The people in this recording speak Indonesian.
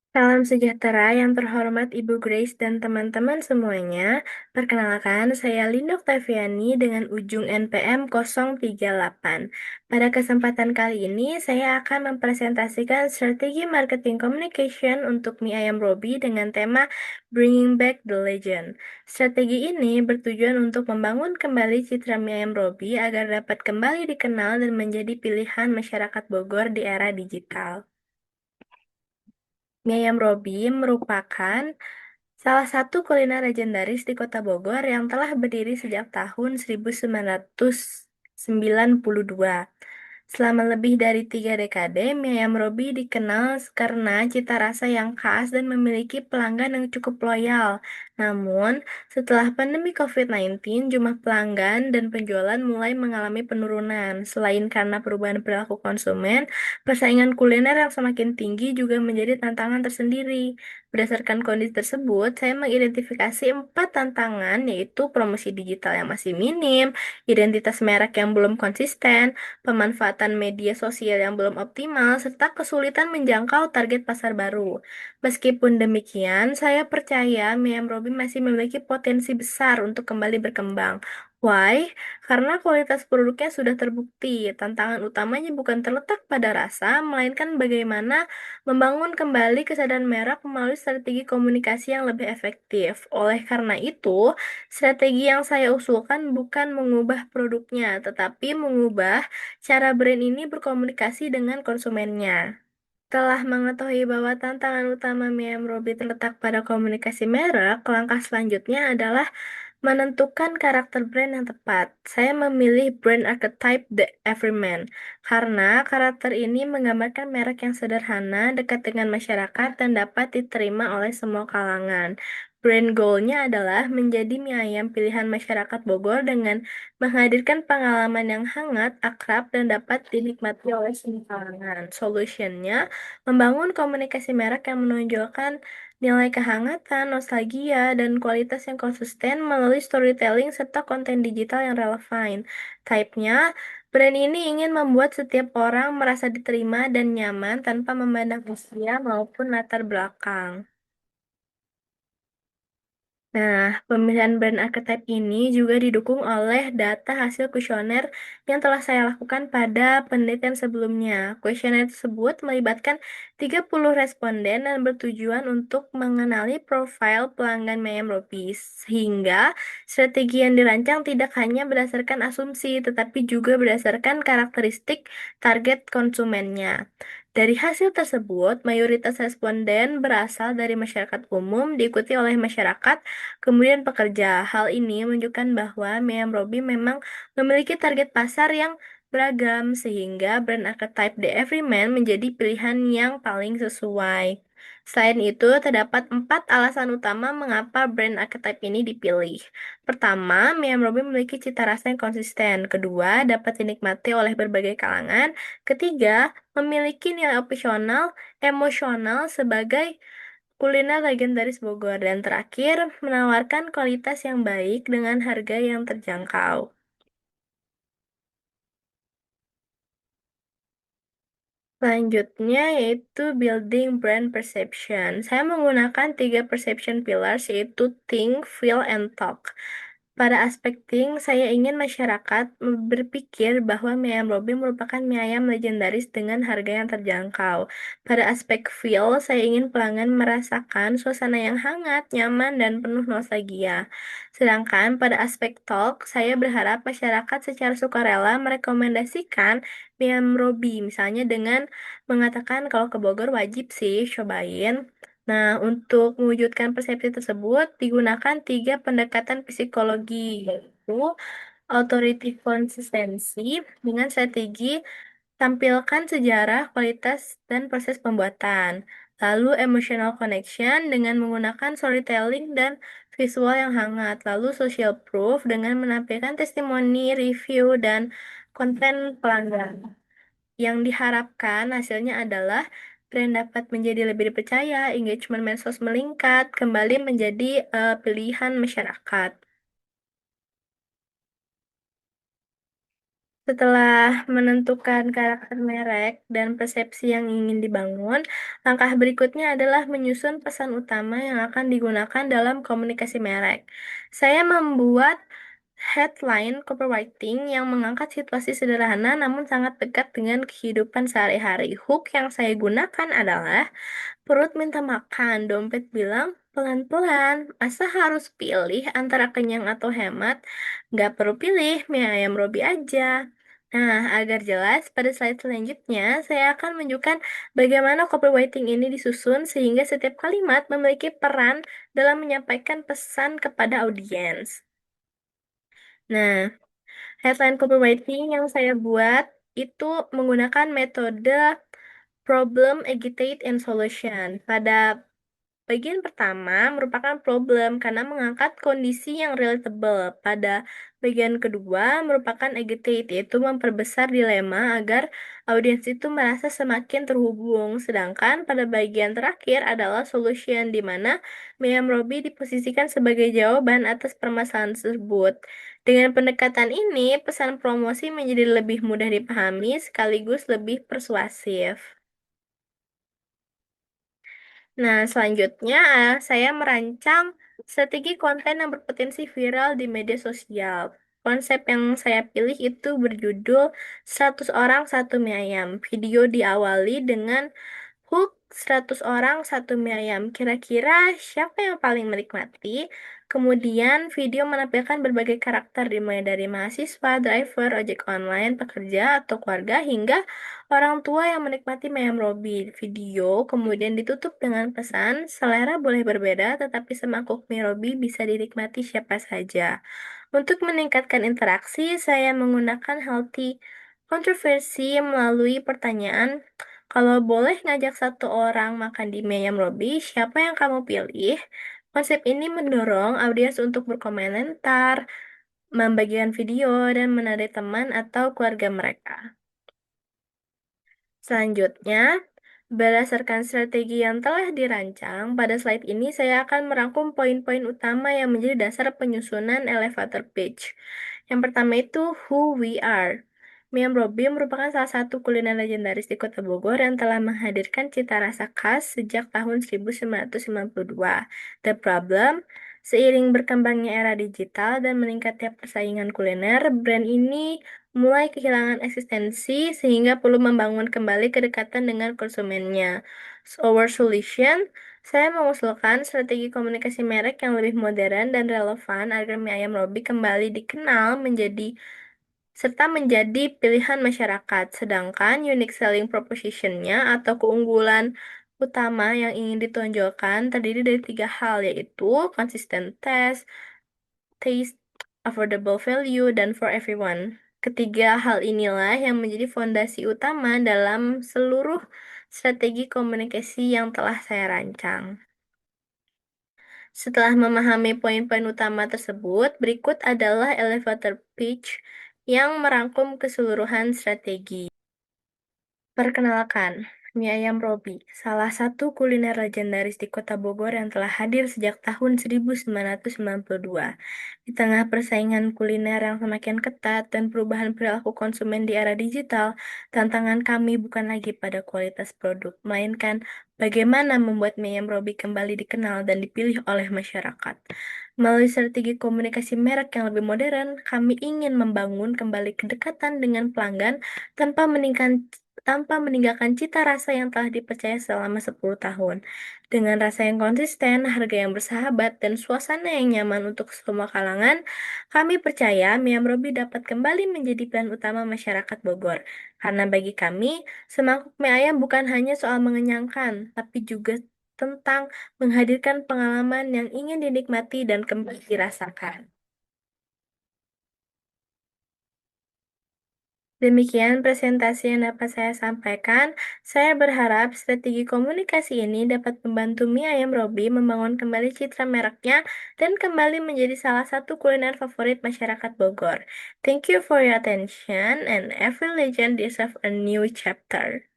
Salam sejahtera yang terhormat Ibu Grace dan teman-teman semuanya. Perkenalkan, saya Linda Octaviani dengan ujung NPM 038. Pada kesempatan kali ini, saya akan mempresentasikan strategi marketing communication untuk mie ayam Robi dengan tema Bringing Back the Legend. Strategi ini bertujuan untuk membangun kembali citra mie ayam Robi agar dapat kembali dikenal dan menjadi pilihan masyarakat Bogor di era digital. Mie ayam Robi merupakan salah satu kuliner legendaris di Kota Bogor yang telah berdiri sejak tahun 1992. Selama lebih dari 3 dekade, mie ayam Robi dikenal karena cita rasa yang khas dan memiliki pelanggan yang cukup loyal. Namun, setelah pandemi COVID-19, jumlah pelanggan dan penjualan mulai mengalami penurunan. Selain karena perubahan perilaku konsumen, persaingan kuliner yang semakin tinggi juga menjadi tantangan tersendiri. Berdasarkan kondisi tersebut, saya mengidentifikasi 4 tantangan, yaitu promosi digital yang masih minim, identitas merek yang belum konsisten, pemanfaatan media sosial yang belum optimal, serta kesulitan menjangkau target pasar baru. Meskipun demikian, saya percaya Mie Robi masih memiliki potensi besar untuk kembali berkembang. Why? Karena kualitas produknya sudah terbukti. Tantangan utamanya bukan terletak pada rasa, melainkan bagaimana membangun kembali kesadaran merek melalui strategi komunikasi yang lebih efektif. Oleh karena itu, strategi yang saya usulkan bukan mengubah produknya, tetapi mengubah cara brand ini berkomunikasi dengan konsumennya. Setelah mengetahui bahwa tantangan utama Miem Robi terletak pada komunikasi merek, langkah selanjutnya adalah menentukan karakter brand yang tepat. Saya memilih brand archetype The Everyman karena karakter ini menggambarkan merek yang sederhana, dekat dengan masyarakat, dan dapat diterima oleh semua kalangan. Brand goal-nya adalah menjadi mie ayam pilihan masyarakat Bogor dengan menghadirkan pengalaman yang hangat, akrab, dan dapat dinikmati oleh semua kalangan. Solutionnya membangun komunikasi merek yang menonjolkan nilai kehangatan, nostalgia, dan kualitas yang konsisten melalui storytelling serta konten digital yang relevan. Type-nya, brand ini ingin membuat setiap orang merasa diterima dan nyaman tanpa memandang usia maupun latar belakang. Nah, pemilihan brand archetype ini juga didukung oleh data hasil kuesioner yang telah saya lakukan pada penelitian sebelumnya. Kuesioner tersebut melibatkan 30 responden dan bertujuan untuk mengenali profil pelanggan Mayam Robis, sehingga strategi yang dirancang tidak hanya berdasarkan asumsi, tetapi juga berdasarkan karakteristik target konsumennya. Dari hasil tersebut, mayoritas responden berasal dari masyarakat umum, diikuti oleh masyarakat kemudian pekerja. Hal ini menunjukkan bahwa Meyam Robi memang memiliki target pasar yang beragam, sehingga brand archetype The Everyman menjadi pilihan yang paling sesuai. Selain itu, terdapat 4 alasan utama mengapa brand archetype ini dipilih. Pertama, Meyam Robi memiliki cita rasa yang konsisten. Kedua, dapat dinikmati oleh berbagai kalangan. Ketiga, memiliki nilai opsional, emosional sebagai kuliner legendaris Bogor, dan terakhir, menawarkan kualitas yang baik dengan harga yang terjangkau. Selanjutnya yaitu building brand perception. Saya menggunakan 3 perception pillars yaitu think, feel, and talk. Pada aspek think, saya ingin masyarakat berpikir bahwa mie ayam Robi merupakan mie ayam legendaris dengan harga yang terjangkau. Pada aspek feel, saya ingin pelanggan merasakan suasana yang hangat, nyaman, dan penuh nostalgia. Sedangkan pada aspek talk, saya berharap masyarakat secara sukarela merekomendasikan mie ayam Robi, misalnya dengan mengatakan kalau ke Bogor wajib sih cobain. Nah, untuk mewujudkan persepsi tersebut digunakan 3 pendekatan psikologi, yaitu authority konsistensi dengan strategi tampilkan sejarah, kualitas, dan proses pembuatan. Lalu emotional connection dengan menggunakan storytelling dan visual yang hangat. Lalu social proof dengan menampilkan testimoni, review, dan konten pelanggan. Yang diharapkan hasilnya adalah brand dapat menjadi lebih dipercaya, engagement medsos meningkat, kembali menjadi pilihan masyarakat. Setelah menentukan karakter merek dan persepsi yang ingin dibangun, langkah berikutnya adalah menyusun pesan utama yang akan digunakan dalam komunikasi merek. Saya membuat headline copywriting yang mengangkat situasi sederhana namun sangat dekat dengan kehidupan sehari-hari. Hook yang saya gunakan adalah perut minta makan, dompet bilang pelan-pelan. Masa harus pilih antara kenyang atau hemat? Nggak perlu pilih, mie ayam Robi aja. Nah, agar jelas, pada slide selanjutnya, saya akan menunjukkan bagaimana copywriting ini disusun sehingga setiap kalimat memiliki peran dalam menyampaikan pesan kepada audiens. Nah, headline copywriting yang saya buat itu menggunakan metode problem, agitate, and solution. Pada bagian pertama merupakan problem karena mengangkat kondisi yang relatable. Pada bagian kedua merupakan agitate, yaitu memperbesar dilema agar audiens itu merasa semakin terhubung. Sedangkan pada bagian terakhir adalah solution, di mana Miriam Robbie diposisikan sebagai jawaban atas permasalahan tersebut. Dengan pendekatan ini, pesan promosi menjadi lebih mudah dipahami sekaligus lebih persuasif. Nah, selanjutnya saya merancang strategi konten yang berpotensi viral di media sosial. Konsep yang saya pilih itu berjudul 100 orang satu mie ayam. Video diawali dengan hook 100 orang satu mie ayam. Kira-kira siapa yang paling menikmati? Kemudian video menampilkan berbagai karakter dimulai dari mahasiswa, driver, ojek online, pekerja, atau keluarga hingga orang tua yang menikmati Mayam Robi. Video kemudian ditutup dengan pesan, selera boleh berbeda tetapi semangkuk mie Robi bisa dinikmati siapa saja. Untuk meningkatkan interaksi, saya menggunakan healthy kontroversi melalui pertanyaan, kalau boleh ngajak satu orang makan di Mayam Robi, siapa yang kamu pilih? Konsep ini mendorong audiens untuk berkomentar, membagikan video, dan menarik teman atau keluarga mereka. Selanjutnya, berdasarkan strategi yang telah dirancang, pada slide ini saya akan merangkum poin-poin utama yang menjadi dasar penyusunan elevator pitch. Yang pertama itu who we are. Mie Robi merupakan salah satu kuliner legendaris di Kota Bogor yang telah menghadirkan cita rasa khas sejak tahun 1992. The problem, seiring berkembangnya era digital dan meningkatnya persaingan kuliner, brand ini mulai kehilangan eksistensi sehingga perlu membangun kembali kedekatan dengan konsumennya. So, our solution, saya mengusulkan strategi komunikasi merek yang lebih modern dan relevan agar mie ayam Robi kembali dikenal serta menjadi pilihan masyarakat. Sedangkan unique selling proposition-nya atau keunggulan utama yang ingin ditonjolkan terdiri dari tiga hal, yaitu consistent taste, affordable value, dan for everyone. Ketiga hal inilah yang menjadi fondasi utama dalam seluruh strategi komunikasi yang telah saya rancang. Setelah memahami poin-poin utama tersebut, berikut adalah elevator pitch yang merangkum keseluruhan strategi. Perkenalkan, mie ayam Robi, salah satu kuliner legendaris di Kota Bogor yang telah hadir sejak tahun 1992. Di tengah persaingan kuliner yang semakin ketat dan perubahan perilaku konsumen di era digital, tantangan kami bukan lagi pada kualitas produk, melainkan bagaimana membuat mie ayam Robi kembali dikenal dan dipilih oleh masyarakat. Melalui strategi komunikasi merek yang lebih modern, kami ingin membangun kembali kedekatan dengan pelanggan tanpa meninggalkan cita rasa yang telah dipercaya selama 10 tahun. Dengan rasa yang konsisten, harga yang bersahabat, dan suasana yang nyaman untuk semua kalangan, kami percaya Mie Robi dapat kembali menjadi pilihan utama masyarakat Bogor. Karena bagi kami, semangkuk mie ayam bukan hanya soal mengenyangkan, tapi juga tentang menghadirkan pengalaman yang ingin dinikmati dan kembali dirasakan. Demikian presentasi yang dapat saya sampaikan. Saya berharap strategi komunikasi ini dapat membantu mie ayam Robi membangun kembali citra mereknya dan kembali menjadi salah satu kuliner favorit masyarakat Bogor. Thank you for your attention and every legend deserves a new chapter.